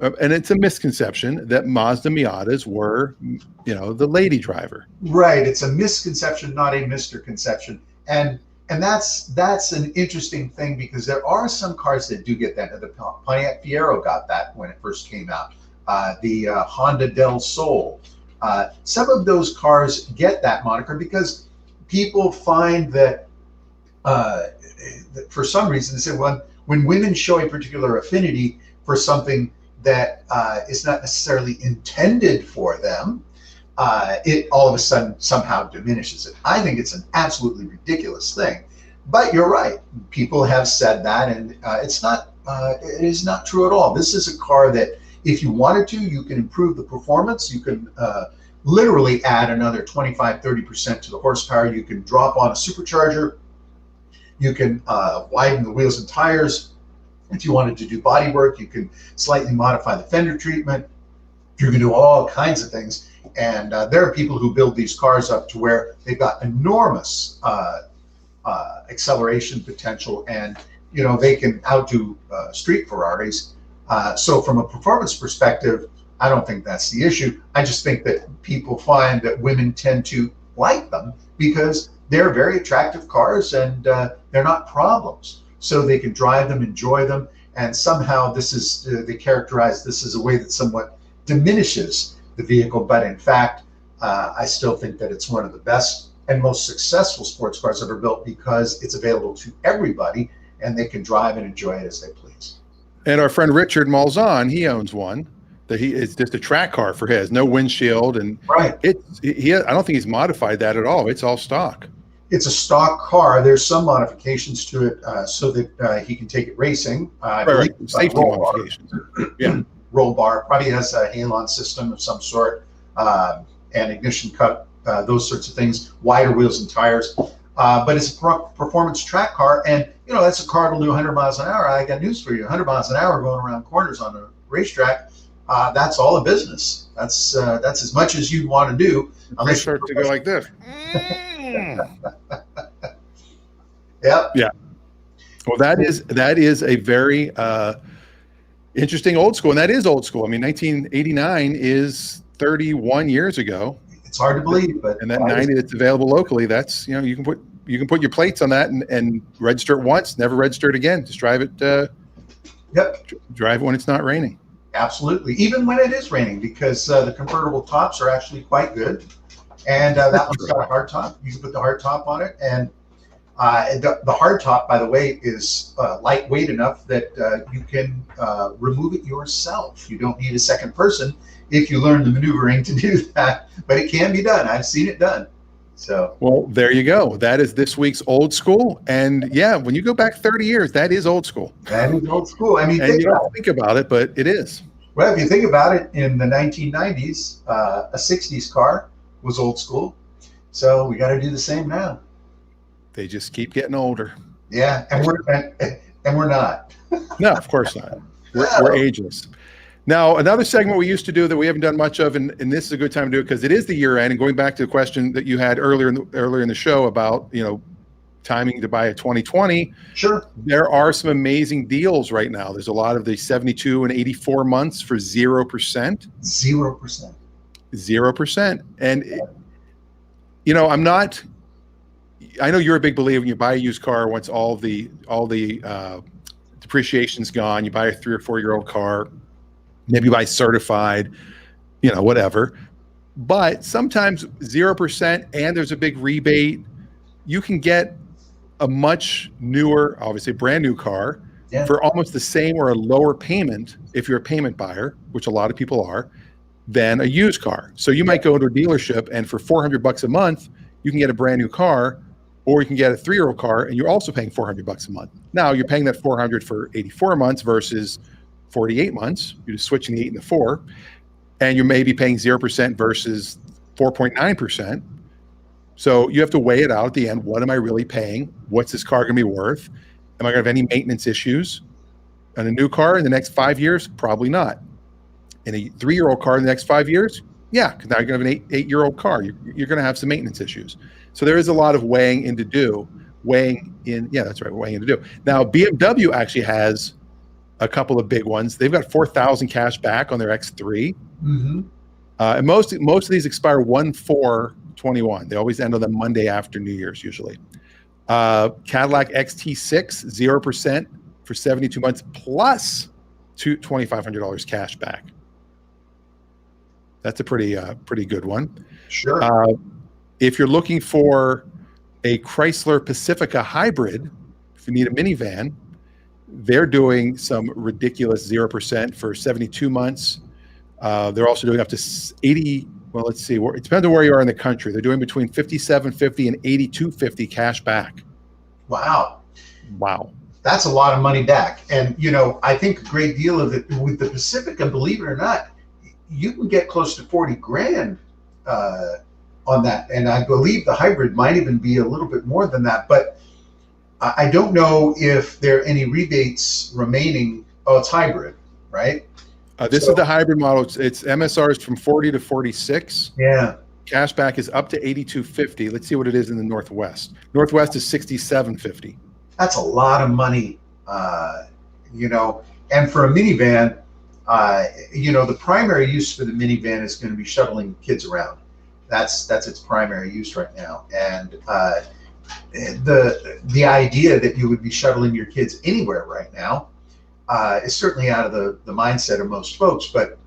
and it's a misconception, that Mazda Miatas were, the lady driver. Right. It's a misconception, not a misconception, and that's an interesting thing, because there are some cars that do get that. The Pontiac Fiero got that when it first came out. The Honda Del Sol. Some of those cars get that moniker because people find that for some reason, they say, when women show a particular affinity for something, that is not necessarily intended for them, it all of a sudden somehow diminishes it. I think it's an absolutely ridiculous thing. But you're right. People have said that, and it is not true at all. This is a car that, if you wanted to, you can improve the performance. You can literally add another 25-30% to the horsepower. You can drop on a supercharger. You can widen the wheels and tires. If you wanted to do body work, you can slightly modify the fender treatment. You can do all kinds of things. And there are people who build these cars up to where they've got enormous acceleration potential, and they can outdo street Ferraris. So from a performance perspective, I don't think that's the issue. I just think that people find that women tend to like them because they're very attractive cars, and they're not problems. So they can drive them, enjoy them, and somehow they characterize this as a way that somewhat diminishes the vehicle. But in fact, I still think that it's one of the best and most successful sports cars ever built because it's available to everybody, and they can drive and enjoy it as they please. And our friend Richard Malzahn, he owns one that it's just a track car for his, no windshield, and right. I don't think he's modified that at all. It's all stock. It's a stock car. There's some modifications to it so that he can take it racing. Right. Safety modifications. Yeah. Roll bar. Probably has a halon system of some sort, and ignition cut, those sorts of things. Wider wheels and tires. But it's a performance track car, and that's a car that'll do 100 miles an hour. I got news for you: 100 miles an hour going around corners on a racetrack. That's all a business. That's as much as you'd want to do. Unless you start to go like this. Yep. Yeah. Well, that is a very interesting old school, and that is old school. I mean, 1989 is 31 years ago. It's hard to believe, but and that 90 that's available locally, that's you can put your plates on that and register it once, never register it again. Just drive it. Yep. Drive it when it's not raining. Absolutely, even when it is raining, because the convertible tops are actually quite good, and that one's got a hard top. You can put the hard top on it, and the hard top, by the way, is lightweight enough that you can remove it yourself. You don't need a second person if you learn the maneuvering to do that, but it can be done. I've seen it done. So, well, there you go. That is this week's old school. And yeah, when you go back 30 years, that is old school. That is old school. I mean, you don't think about it, but it is. Well, if you think about it, in the 1990s, a 60s car was old school. So we got to do the same now. They just keep getting older. Yeah, and we're not. No, of course not. We're ageless. Now, another segment we used to do that we haven't done much of, and this is a good time to do it because it is the year end. And going back to the question that you had earlier in the show about timing to buy a 2020. Sure. There are some amazing deals right now. There's a lot of the 72 and 84 months for 0%. 0%. 0%. And I'm not. I know you're a big believer when you buy a used car once all the depreciation's gone. You buy a 3 or 4 year old car. Maybe buy certified, whatever. But sometimes 0% and there's a big rebate. You can get a much newer, obviously brand new car for almost the same or a lower payment if you're a payment buyer, which a lot of people are, than a used car. So you might go to a dealership and for $400 a month, you can get a brand new car, or you can get a 3-year-old car and you're also paying $400 a month. Now you're paying that $400 for 84 months versus 48 months. You're just switching the 8 and the 4, and you may be paying 0% versus 4.9%. So you have to weigh it out at the end. What am I really paying? What's this car going to be worth? Am I going to have any maintenance issues on a new car in the next 5 years? Probably not. In a 3-year-old car in the next 5 years? Yeah, because now you're going to have an 8-year-old car. You're going to have some maintenance issues. So there is a lot of weighing in. Yeah, that's right. Weighing in to do. Now, BMW actually has a couple of big ones. They've got 4,000 cash back on their X3. Mm-hmm. And most of these expire 1/4/21. They always end on the Monday after New Year's usually. Cadillac XT6, 0% for 72 months plus $2,500 cash back. That's a pretty good one. Sure. If you're looking for a Chrysler Pacifica hybrid, if you need a minivan, they're doing some ridiculous 0% for 72 months. They're also doing up to 80. Well, let's see. It depends on where you are in the country. They're doing between 57.50 and 82.50 cash back. Wow. Wow. That's a lot of money back. And, I think a great deal of it with the Pacifica, believe it or not, you can get close to 40 grand on that. And I believe the hybrid might even be a little bit more than that. But I don't know if there are any rebates remaining. Oh, it's hybrid, right? This is the hybrid model. It's MSR is from 40 to 46. Yeah. Cashback is up to 82.50. Let's see what it is in the Northwest. Northwest is 67.50. That's a lot of money, and for a minivan, the primary use for the minivan is going to be shuttling kids around. That's its primary use right now. And the idea that you would be shuttling your kids anywhere right now is certainly out of the mindset of most folks. But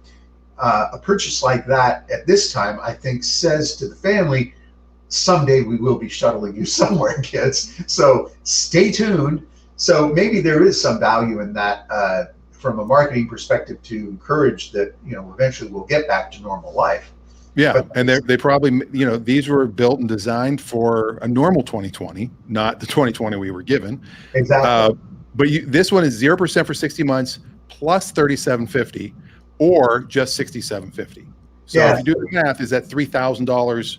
a purchase like that at this time, I think, says to the family, someday we will be shuttling you somewhere, kids. So stay tuned. So maybe there is some value in that from a marketing perspective to encourage that, eventually we'll get back to normal life. Yeah. But, and they probably, these were built and designed for a normal 2020, not the 2020 we were given. Exactly. But this one is 0% for 60 months plus 37.50 or just 67.50. So if you do the math, is that $3,000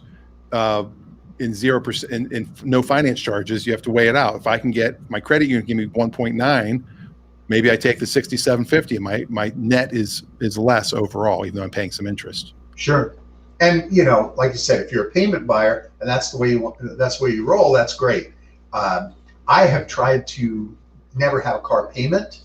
in 0% in no finance charges? You have to weigh it out. If I can get my credit union give me 1.9, maybe I take the 67.50 and my net is less overall, even though I'm paying some interest. Sure. And like you said, if you're a payment buyer and that's the way you roll, that's great. I have tried to never have a car payment,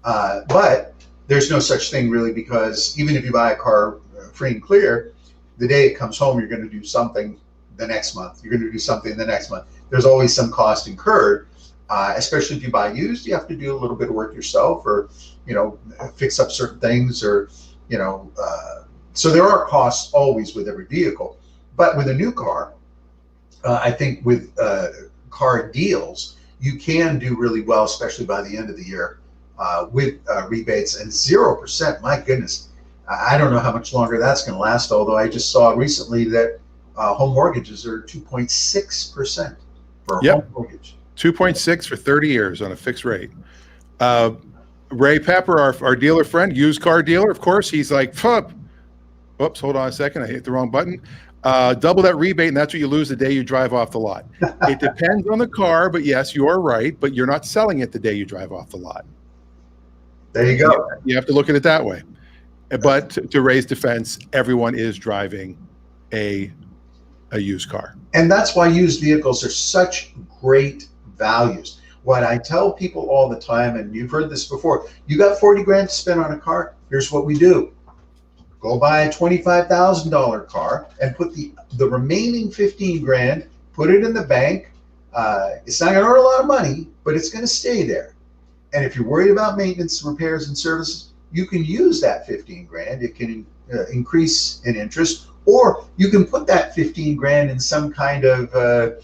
but there's no such thing really, because even if you buy a car free and clear, the day it comes home, you're going to do something the next month. You're going to do something the next month. There's always some cost incurred, especially if you buy used. You have to do a little bit of work yourself, or fix up certain things, or so there are costs always with every vehicle. But with a new car, I think with car deals, you can do really well, especially by the end of the year, with rebates and 0%. My goodness, I don't know how much longer that's going to last. Although I just saw recently that home mortgages are 2.6% for a home mortgage. 2.6 for 30 years on a fixed rate. Ray Pepper, our dealer friend, used car dealer, of course, he's like, whoops, hold on a second, I hit the wrong button. Double that rebate, and that's what you lose the day you drive off the lot. It depends on the car, but yes, you are right, but you're not selling it the day you drive off the lot. There you go. You have to look at it that way. But to raise defense, everyone is driving a used car. And that's why used vehicles are such great values. What I tell people all the time, and you've heard this before, you got 40 grand to spend on a car, here's what we do. Go buy a $25,000 car and put the remaining 15 grand, put it in the bank. It's not going to earn a lot of money, but it's going to stay there. And if you're worried about maintenance, repairs, and services, you can use that 15 grand. It can increase in interest, or you can put that 15 grand in some kind of, I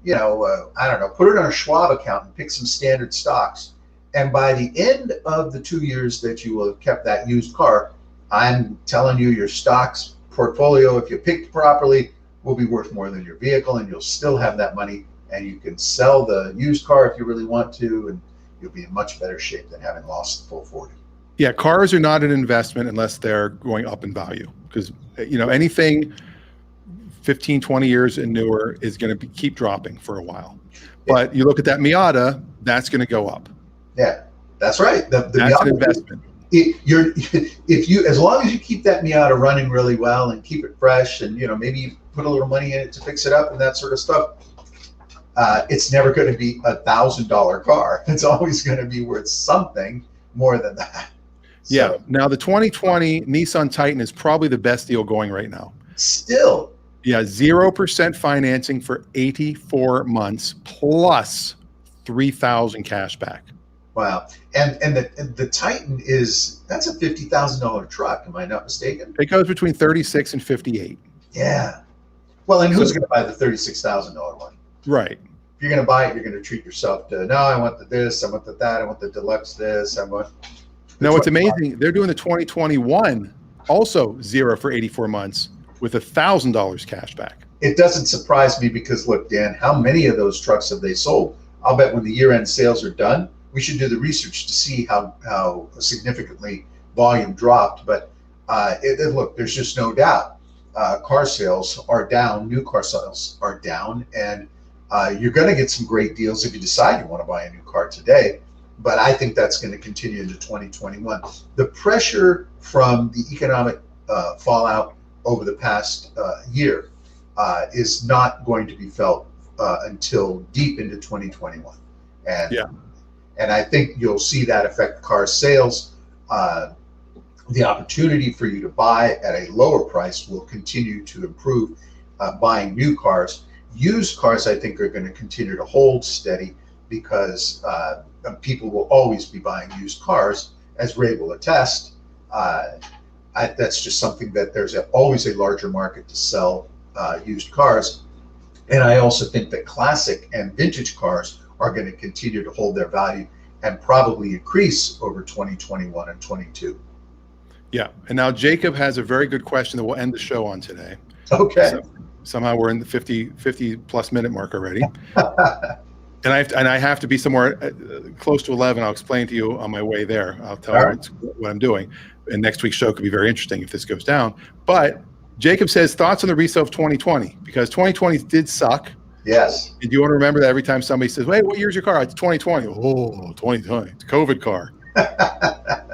don't know, put it on a Schwab account and pick some standard stocks. And by the end of the 2 years that you will have kept that used car, I'm telling you, your stocks portfolio, if you picked properly, will be worth more than your vehicle, and you'll still have that money, and you can sell the used car if you really want to, and you'll be in much better shape than having lost the full 40. Yeah, cars are not an investment unless they're going up in value, because anything 15, 20 years and newer is going to keep dropping for a while. But you look at that Miata, that's going to go up. Yeah, that's right. That's Miata, an investment. As long as you keep that Miata running really well and keep it fresh, and maybe you put a little money in it to fix it up and that sort of stuff, it's never going to be $1,000 car. It's always going to be worth something more than that. Yeah. Now the 2020 Nissan Titan is probably the best deal going right now. Still. Yeah, 0% financing for 84 months plus $3,000 cash back. Wow. And the Titan that's a $50,000 truck, am I not mistaken? It goes between 36 and 58. Yeah. Well, and who's going to buy the $36,000 one? Right. if you're going to buy it, you're going to treat yourself to, no, I want the this, I want the that, I want the deluxe this, I want. No, it's amazing. They're doing the 2021 also 0 for 84 months with $1,000 cash back. It doesn't surprise me because look, Dan, how many of those trucks have they sold? I'll bet when the year-end sales are done, we should do the research to see how significantly volume dropped. But look, there's just no doubt. Car sales are down, new car sales are down, and you're going to get some great deals if you decide you want to buy a new car today. But I think that's going to continue into 2021. The pressure from the economic fallout over the past year is not going to be felt until deep into 2021. And I think you'll see that affect car sales. The opportunity for you to buy at a lower price will continue to improve buying new cars. Used cars, I think, are going to continue to hold steady because people will always be buying used cars, as Ray will attest. That's just something that there's always a larger market to sell used cars. And I also think that classic and vintage cars are going to continue to hold their value and probably increase over 2021 and 22. Yeah. And now Jacob has a very good question that we'll end the show on today. Okay. So somehow we're in the 50 plus minute mark already. And I have to be somewhere close to 11. I'll explain to you on my way there. I'll tell you what I'm doing. And next week's show could be very interesting if this goes down. But Jacob says thoughts on the resale of 2020, because 2020 did suck. Yes. And do you want to remember that every time somebody says, "Wait, what year's your car?" It's 2020. Oh, 2020. It's a COVID car.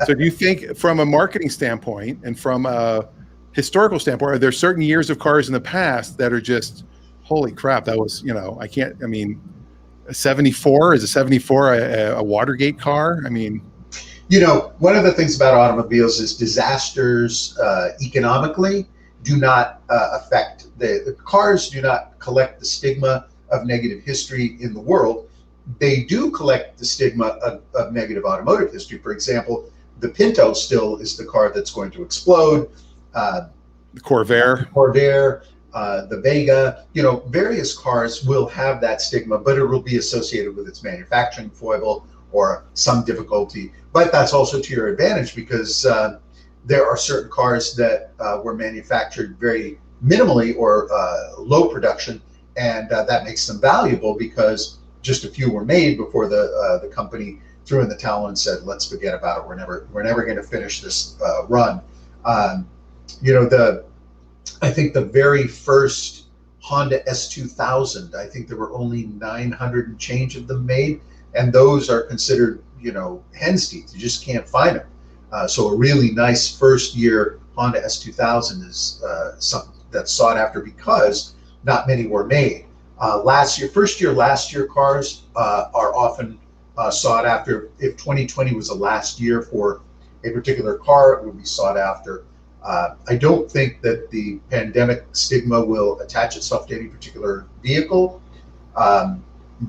So do you think from a marketing standpoint and from a historical standpoint, are there certain years of cars in the past that are just, holy crap, that was, a 74, is a 74 a Watergate car? I mean, one of the things about automobiles is disasters economically do not affect the cars, do not collect the stigma of negative history in the world. They do collect the stigma of negative automotive history. For example, the Pinto still is the car that's going to explode. The Corvair, the Vega, various cars will have that stigma, but it will be associated with its manufacturing foible or some difficulty. But that's also to your advantage because there are certain cars that were manufactured very minimally or low production, and that makes them valuable because just a few were made before the company threw in the towel and said, "Let's forget about it. We're never going to finish this run." I think the very first Honda S2000, I think there were only 900 and change of them made, and those are considered, hen's teeth. You just can't find them. So a really nice first year Honda S2000 is something that's sought after because not many were made. Last year cars are often sought after. If 2020 was the last year for a particular car, it would be sought after. I don't think that the pandemic stigma will attach itself to any particular vehicle. But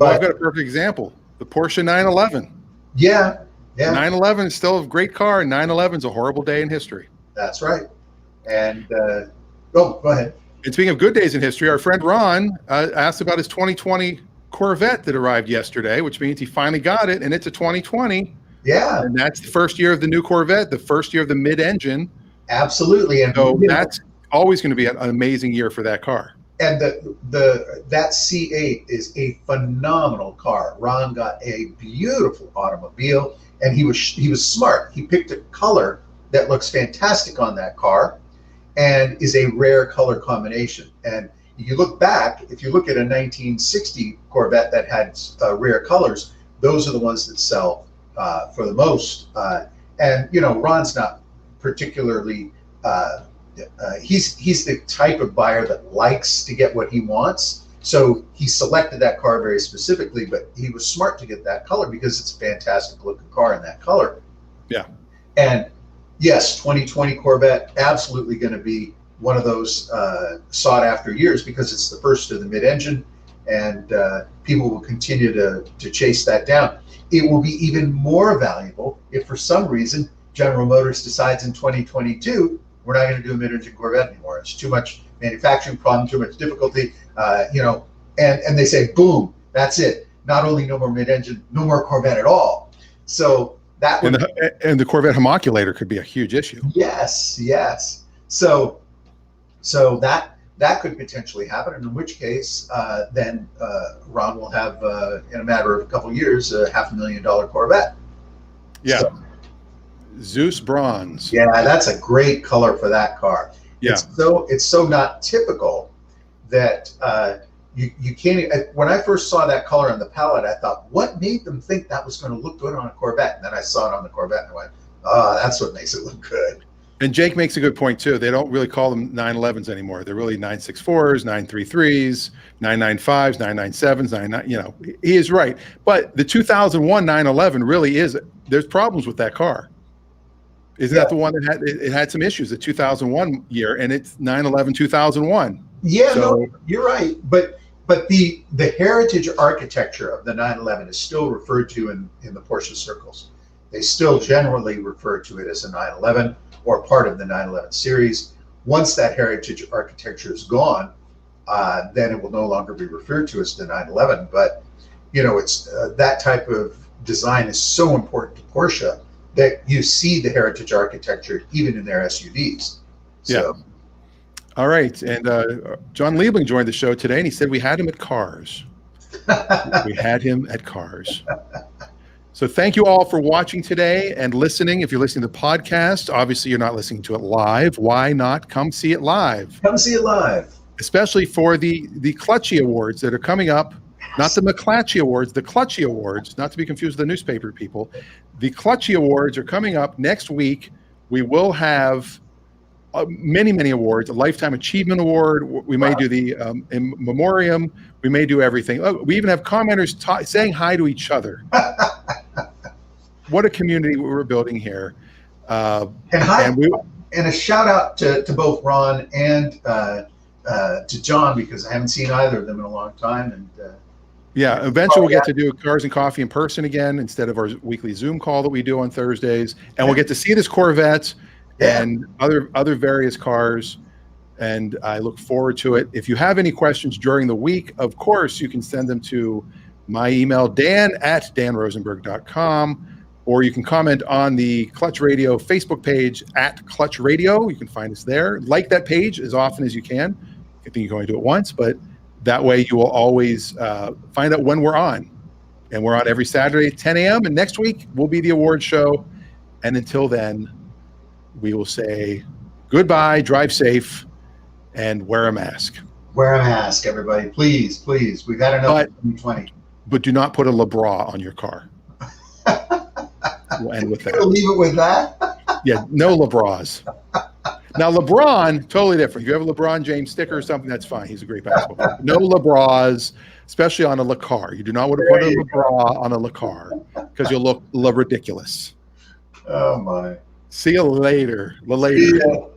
I've got a perfect example. The Porsche 911. Yeah. 911 is still a great car, and 911 is a horrible day in history. That's right. And go ahead. And speaking of good days in history, our friend Ron asked about his 2020 Corvette that arrived yesterday, which means he finally got it, and it's a 2020. Yeah. And that's the first year of the new Corvette, the first year of the mid-engine. Absolutely. And so that's always going to be an amazing year for that car. And that C8 is a phenomenal car. Ron got a beautiful automobile, and he was smart. He picked a color that looks fantastic on that car and is a rare color combination. And you look back, if you look at a 1960 Corvette that had rare colors, those are the ones that sell for the most. And Ron's not particularly he's the type of buyer that likes to get what he wants, so he selected that car very specifically, but he was smart to get that color because it's a fantastic looking car in that color. Yeah. And yes, 2020 Corvette absolutely going to be one of those sought after years because it's the first of the mid-engine, and people will continue to chase that down. It will be even more valuable if for some reason General Motors decides in 2022 we're not going to do a mid-engine Corvette anymore. It's too much manufacturing problem, too much difficulty, and they say, boom, That's it. Not only no more mid-engine, no more Corvette at all. So that would, and the Corvette homoculator could be a huge issue. yes. So that could potentially happen, and in which case, then Ron will have, in a matter of a couple of years, a $500,000 Corvette. Yeah. So, Zeus bronze. yeah, that's a great color for that car. Yeah. It's so not typical that you can't. When I first saw that color on the palette, I thought, what made them think that was going to look good on a Corvette? And then I saw it on the Corvette, and I went, oh, that's what makes it look good. And Jake makes a good point too. They don't really call them 911s anymore. They're really 964s, 933s, 995s, 997s, 99. You know, he is right. But the 2001 911 really is. There's problems with that car. Isn't that the one that had some issues? The 2001 year, and it's 911 2001. Yeah, So- no, you're right. But the heritage architecture of the 911 is still referred to in the Porsche circles. They still generally refer to it as a 911 or part of the 911 series. Once that heritage architecture is gone, then it will no longer be referred to as the 911. But you know, it's that type of design is so important to Porsche that you see the heritage architecture even in their SUVs. So, All right. And John Liebling joined the show today, and he said we had him at Cars. We had him at Cars. So thank you all for watching today and listening. If you're listening to the podcast, obviously you're not listening to it live. Why not come see it live? come see it live. Especially for the Clutchy Awards that are coming up. Not the McClatchy Awards, the Clutchy Awards, not to be confused with the newspaper people. The Clutchy Awards are coming up next week. We will have many awards, a Lifetime Achievement Award. We may do the in memoriam. We may do everything. Oh, we even have commenters saying hi to each other. What a community we're building here. And a shout out to both Ron and to John, because I haven't seen either of them in a long time. And yeah, eventually we'll get to do Cars and Coffee in person again instead of our weekly Zoom call that we do on Thursdays. And we'll get to see this Corvette and other various cars. And I look forward to it. If you have any questions during the week, of course, you can send them to my email, dan@danrosenberg.com, or you can comment on the Clutch Radio Facebook page @Clutch Radio. You can find us there. Like that page as often as you can. I think you can only do it once, but that way you will always find out when we're on. And we're on every Saturday at 10 a.m. And next week will be the award show. And until then, we will say goodbye, drive safe, and wear a mask. wear a mask, everybody. Please. We got enough 2020. But do not put a LeBron on your car. We'll end with that. We'll leave it with that. Yeah, no LeBrons. Now, LeBron, totally different. If you have a LeBron James sticker or something, that's fine. He's a great basketball player. No LeBrons, especially on a Le Car. You do not want to put a LeBron on a Le Car because you'll look ridiculous. Oh, my. See you later. See ya.